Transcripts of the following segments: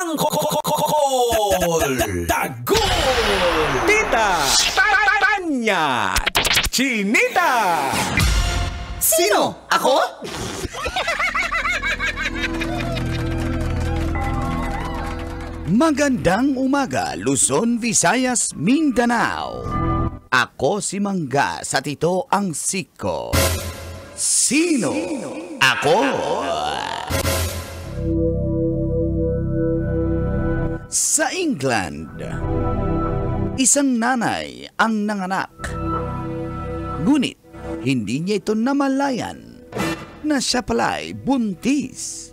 Tangkol! Tagol! Tita! Tanya! Chinita! Sino? Ako? Magandang umaga, Luzon, Visayas, Mindanao. Ako si Mangga sa Tito ang Siko. Sino? Ako? Sa England, isang nanay ang nanganak. Ngunit, hindi niya ito namalayan na siya pala'y buntis.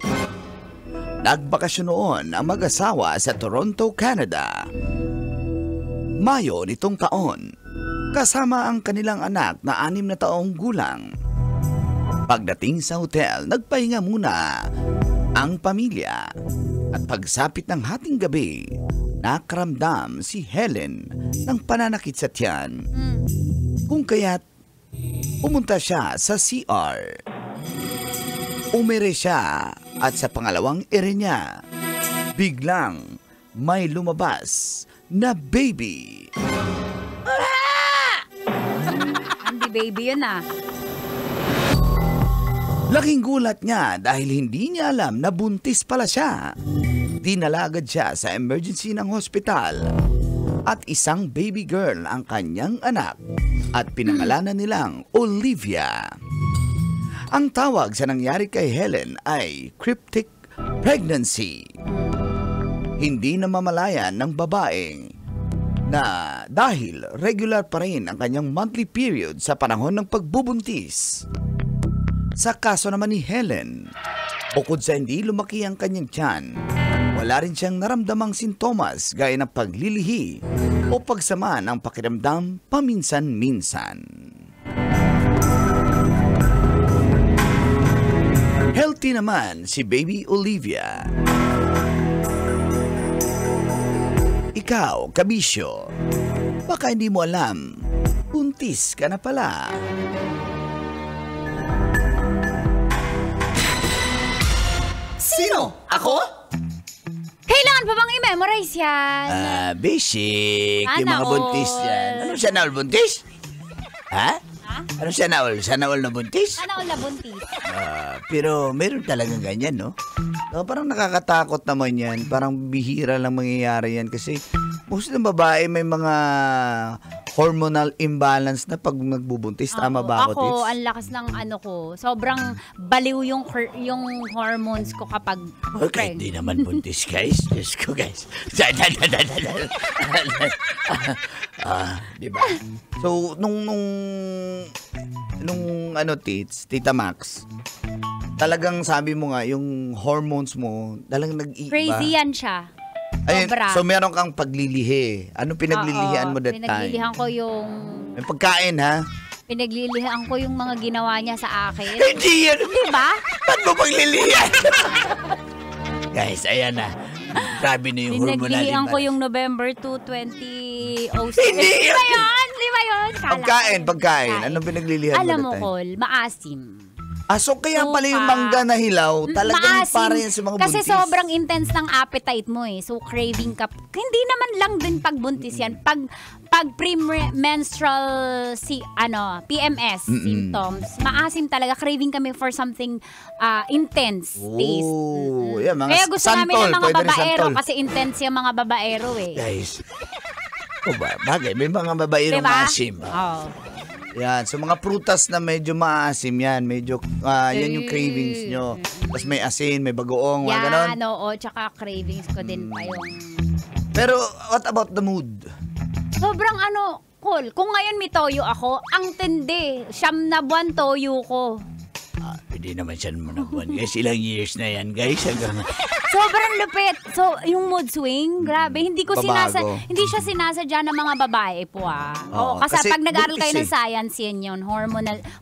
Nagbakasyon noon ang mag-asawa sa Toronto, Canada. Mayo nitong taon, kasama ang kanilang anak na 6 na taong gulang. Pagdating sa hotel, nagpahinga muna ang pamilya. At pagsapit ng hating gabi, nakaramdam si Helen ng pananakit sa tiyan. Kung kaya't pumunta siya sa CR. Umere siya at sa pangalawang ere niya, biglang may lumabas na baby. Hindi baby yun ah. Laking gulat niya dahil hindi niya alam na buntis pala siya. Dinala agad siya sa emergency ng hospital at isang baby girl ang kanyang anak at pinangalanan nilang Olivia. Ang tawag sa nangyari kay Helen ay cryptic pregnancy. Hindi namamalayan ng babaeng na dahil regular pa rin ang kanyang monthly period sa panahon ng pagbubuntis. Sa kaso naman ni Helen, bukod sa hindi lumaki ang kanyang tiyan, wala rin siyang naramdamang sintomas gaya ng paglilihi o pagsama ng pakiramdam paminsan-minsan. Healthy naman si baby Olivia. Ikaw, kabisyo, baka hindi mo alam, buntis ka na pala. Sino? Ako? Kailangan pa bang i-memorize yan? Basic, yung Sana mga buntis all. yan. Ano siya na all buntis? Ha? Ano siya na all? Sana all na buntis? Sana all na buntis. Pero meron talagang ganyan, no? Parang nakakatakot naman yan. Parang bihira lang mangyayari yan kasi most ng babae may mga hormonal imbalance na pag nagbubuntis. Tama ba ako, Tits? Ako, ang lakas ng ano ko. Sobrang baliw yung hormones ko kapag... Okay, hindi naman buntis, guys. Diyos ko, guys. Diba? So, nung ano, Tits, Tita Max, talagang sabi mo nga, yung hormones mo, talagang nag-iiba. Crazy yan siya. Ayun, Sobra. so meron kang paglilihi. Ano pinaglilihian mo that time? Pinaglilihan ko yung... May pagkain, ha? Pinaglilihan ko yung mga ginawa niya sa akin. Hindi yan! Di ba? Ba't mo paglilihian? Guys, ayan na. Grabe na yung hormonal Pinaglilihan ko imbalance. yung November 2, 2006. Hindi Di yan! ba yun? Di ba yun? Pagkain. Anong pinaglilihan Alam mo mo, that time? Col, maasim. So kaya pala yung Suka. mangga na hilaw, talagang Maasim. para yan sa mga Kasi buntis. sobrang intense ng appetite mo eh. So craving ka. Hindi naman lang din pag buntis yan. Pag premenstrual PMS symptoms, maasim talaga. Craving kami for something intense taste. Oh, yeah, mga Kaya gusto namin ng mga pwede rin babaero santol. kasi intense yung mga babaero eh. Guys, bagay, may mga babaerong Diba? maasim. Oh. Yan, so mga prutas na medyo maasim yan, medyo, yan yung cravings nyo. Tapos may asin, may bagoong, mga ganon. Yan, oo. Tsaka cravings ko din pa yung... Pero, what about the mood? Sobrang cool. Kung ngayon may toyo ako, ang tindi. 9 na buwan toyo ko. Hindi naman siya naman buwan. Guys, ilang years na yan, guys. Hanggang... Sobrang lupit. So, yung mood swing, grabe. Hindi Babago. hindi siya sinasadya ng mga babae po Oo, Oo, kasi pag nag-aral buntis kayo ng science, yan yun.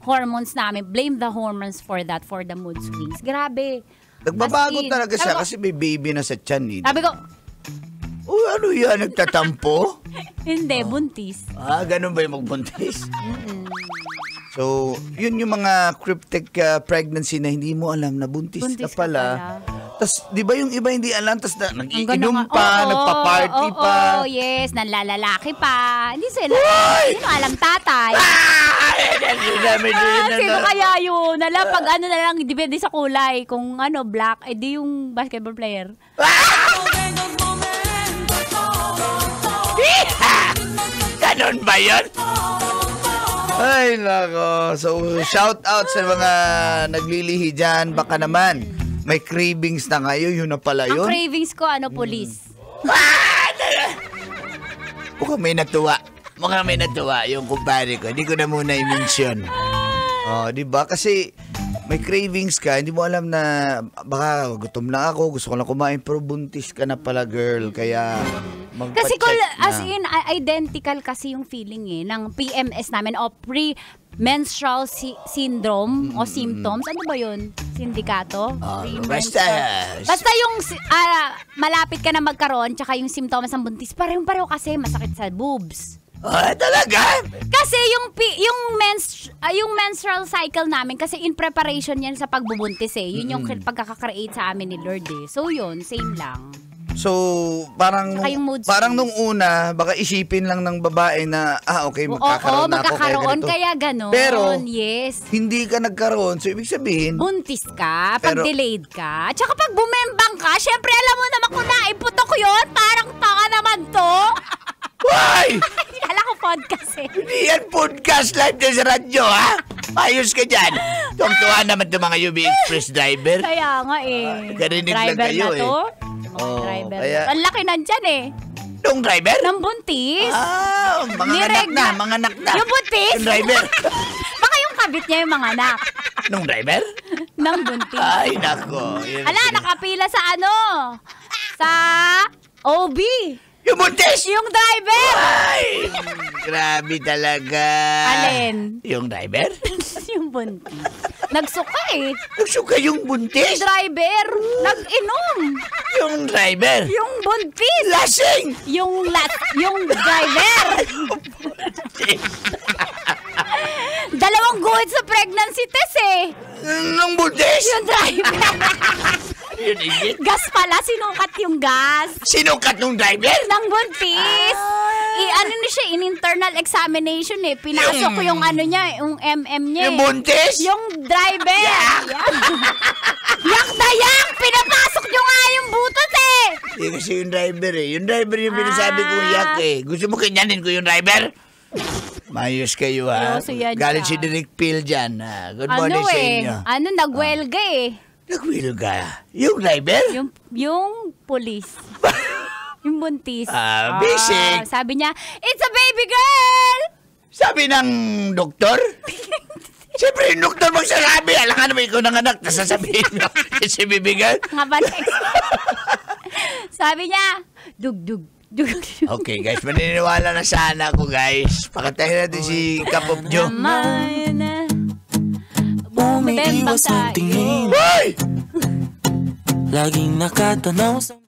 Hormones namin. Blame the hormones for that, for the mood swings. Grabe. Nagbabago As in, talaga siya sabi ko- kasi may baby na sa tiyan. Sabi ko, Ano yan? Nagtatampo? hindi, buntis. Ganun ba yung magbuntis? So, yun yung mga cryptic pregnancy na hindi mo alam na buntis ka Buntis ka pala. pala. Tas, di ba yung iba hindi alam, tas Ang nag-iinom ganda nga. pa, Oo, nagpa-party oo, pa. Oo, yes, nanlalalaki pa. Hindi sila alam tatay. Sino kaya yun? Alam, pag ano na lang, depende sa kulay. Kung ano, black, di yung basketball player. Ganon ba yun? Ay, nako. So, shout out sa mga naglilihi dyan. Baka naman, may cravings na ngayon. Yun na pala Ang yun. cravings ko, police. Mukhang may natuwa. Yung kumpare ko. Hindi ko na muna i-mention. Oh, di ba? Kasi may cravings ka, hindi mo alam na baka gutom na ako, gusto ko lang kumain, pero buntis ka na pala, girl. Kaya Kasi magpa-check na. as in, identical kasi yung feeling ng PMS namin o pre-menstrual syndrome o symptoms. Ano ba yun? Sindikato? Basta yung malapit ka na magkaroon tsaka yung symptoms ng buntis, parehong-pareho kasi masakit sa boobs. talaga? Kasi yung menstrual cycle namin, kasi in preparation yan sa pagbubuntis Yun yung pagkaka-create sa amin ni Lord So yun, same lang. So, parang Saka yung mood parang swings. nung una, baka isipin lang ng babae na, okay, magkakaroon na ako. magkakaroon, kaya ganito. kaya ganon. Pero, yes. hindi ka nagkaroon. So, ibig sabihin, Buntis ka, pag Pero- delayed ka. Tsaka pag bumembang ka, syempre alam mo naman kung naiputok yun, parang tanga naman to. why? Alam ko podcast Hindi yan podcast live din sa radyo, ha? Ayos ka dyan. Tuwang-tuwa naman itong mga UB Express driver. Kaya nga Karinig lang driver kayo, na to. Mga Oo, driver. kaya- Ang laki nandyan Nung driver? Nang buntis. Mga anak na. Yung buntis? Yung driver. Baka yung kabit niya yung mga anak. Nung driver? Nang buntis. Ay, nako. Nakapila sa sa OB. Yung buntis! Yung driver. Ay! Grabe talaga. Alin? Yung driver? Yung buntis. Nagsuka Nagsuka yung buntis? Driver. Nag-inom. Yung driver? Yung buntis. Lasing! Yung driver. Dalawang guhit sa pregnancy test Nung buntis? Yung driver. Yun, isit. Gas pala, sinukat yung gas. Sinukat nung driver? Nang buntis. Siya, in internal examination Pinasok ko yung niya, yung niya Yung buntis? Yung driver. Yak na yak! Pinapasok nyo nga yung butas Hindi kasi yung driver Yung driver yung pinasabi kong yak Gusto mo kanyanin ko yung driver? Mayos kayo ha. Seryoso yan Galing siya. si Direk Phil dyan ha. Good morning sa inyo. Nagwelga Nagwilga. Yung driver? Yung police. Yung buntis. Basic. Sabi niya, it's a baby girl! Sabi ng doktor? Siyempre, yung doktor magsasabi. Alam ka naman ikaw ng anak. Nasasabihin mo. Si bibigan. Nga ba next? Sabi niya, dug. Okay guys, maniniwala na sana ako guys. Pakatahin natin si Kapop Joe. Bumibembang Umiiwas ang tayo. tingin Hoy! Laging nakatanaw sa